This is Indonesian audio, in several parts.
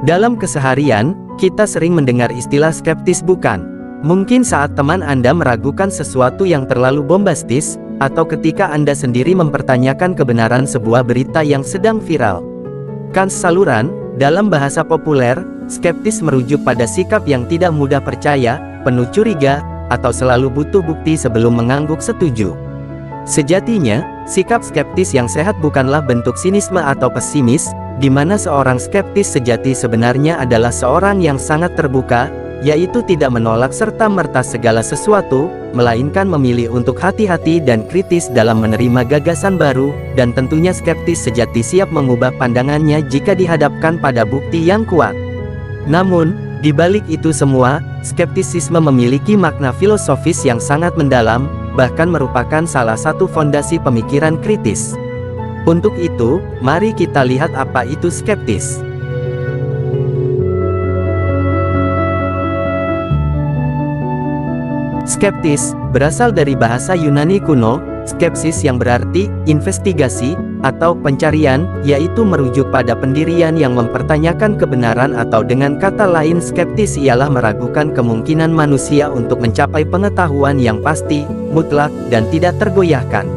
Dalam keseharian, kita sering mendengar istilah skeptis, bukan? Mungkin saat teman Anda meragukan sesuatu yang terlalu bombastis, atau ketika Anda sendiri mempertanyakan kebenaran sebuah berita yang sedang viral. Kans saluran, dalam bahasa populer, skeptis merujuk pada sikap yang tidak mudah percaya, penuh curiga, atau selalu butuh bukti sebelum mengangguk setuju. Sejatinya, sikap skeptis yang sehat bukanlah bentuk sinisme atau pesimis, di mana seorang skeptis sejati sebenarnya adalah seorang yang sangat terbuka, yaitu tidak menolak serta-merta segala sesuatu, melainkan memilih untuk hati-hati dan kritis dalam menerima gagasan baru, dan tentunya skeptis sejati siap mengubah pandangannya jika dihadapkan pada bukti yang kuat. Namun, di balik itu semua, skeptisisme memiliki makna filosofis yang sangat mendalam, bahkan merupakan salah satu fondasi pemikiran kritis. Untuk itu, mari kita lihat apa itu skeptis. Skeptis berasal dari bahasa Yunani kuno, skepsis yang berarti investigasi atau pencarian, yaitu merujuk pada pendirian yang mempertanyakan kebenaran, atau dengan kata lain skeptis ialah meragukan kemungkinan manusia untuk mencapai pengetahuan yang pasti, mutlak, dan tidak tergoyahkan.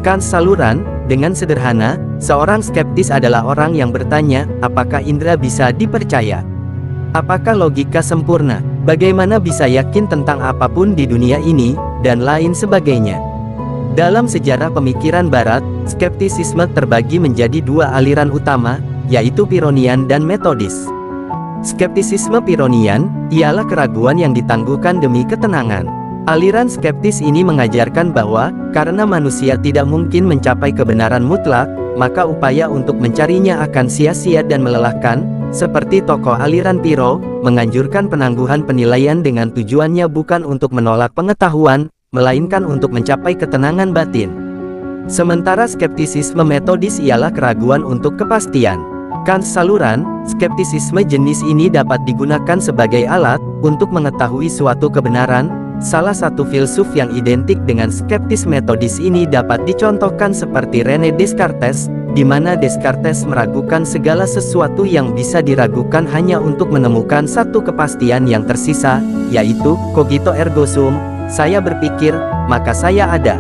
Kans saluran, dengan sederhana, seorang skeptis adalah orang yang bertanya, apakah indera bisa dipercaya? Apakah logika sempurna? Bagaimana bisa yakin tentang apapun di dunia ini, dan lain sebagainya. Dalam sejarah pemikiran Barat, skeptisisme terbagi menjadi dua aliran utama, yaitu Pironian dan Metodis. Skeptisisme Pironian ialah keraguan yang ditangguhkan demi ketenangan. Aliran skeptis ini mengajarkan bahwa, karena manusia tidak mungkin mencapai kebenaran mutlak, maka upaya untuk mencarinya akan sia-sia dan melelahkan. Seperti tokoh aliran Piro, menganjurkan penangguhan penilaian dengan tujuannya bukan untuk menolak pengetahuan, melainkan untuk mencapai ketenangan batin. Sementara skeptisisme Metodis ialah keraguan untuk kepastian. Kans saluran, skeptisisme jenis ini dapat digunakan sebagai alat untuk mengetahui suatu kebenaran. Salah satu filsuf yang identik dengan skeptis Metodis ini dapat dicontohkan seperti René Descartes, di mana Descartes meragukan segala sesuatu yang bisa diragukan hanya untuk menemukan satu kepastian yang tersisa, yaitu cogito ergo sum, saya berpikir, maka saya ada.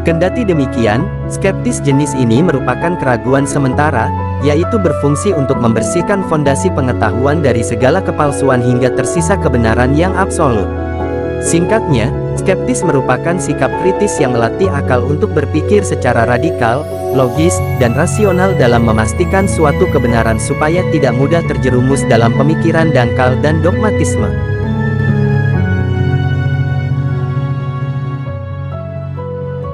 Kendati demikian, skeptis jenis ini merupakan keraguan sementara, yaitu berfungsi untuk membersihkan fondasi pengetahuan dari segala kepalsuan hingga tersisa kebenaran yang absolut. Singkatnya, skeptis merupakan sikap kritis yang melatih akal untuk berpikir secara radikal, logis, dan rasional dalam memastikan suatu kebenaran supaya tidak mudah terjerumus dalam pemikiran dangkal dan dogmatisme.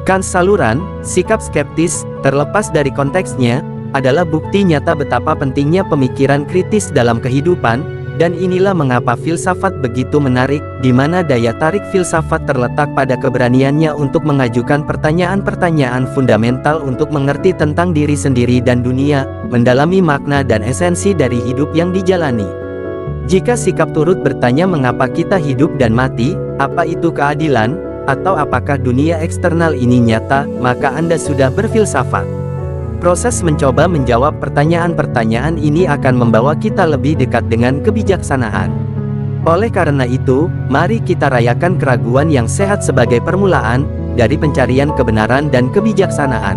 Kans saluran, sikap skeptis, terlepas dari konteksnya, adalah bukti nyata betapa pentingnya pemikiran kritis dalam kehidupan. Dan inilah mengapa filsafat begitu menarik, di mana daya tarik filsafat terletak pada keberaniannya untuk mengajukan pertanyaan-pertanyaan fundamental untuk mengerti tentang diri sendiri dan dunia, mendalami makna dan esensi dari hidup yang dijalani. Jika sikap turut bertanya mengapa kita hidup dan mati, apa itu keadilan, atau apakah dunia eksternal ini nyata, maka Anda sudah berfilsafat. Proses mencoba menjawab pertanyaan-pertanyaan ini akan membawa kita lebih dekat dengan kebijaksanaan. Oleh karena itu, mari kita rayakan keraguan yang sehat sebagai permulaan dari pencarian kebenaran dan kebijaksanaan.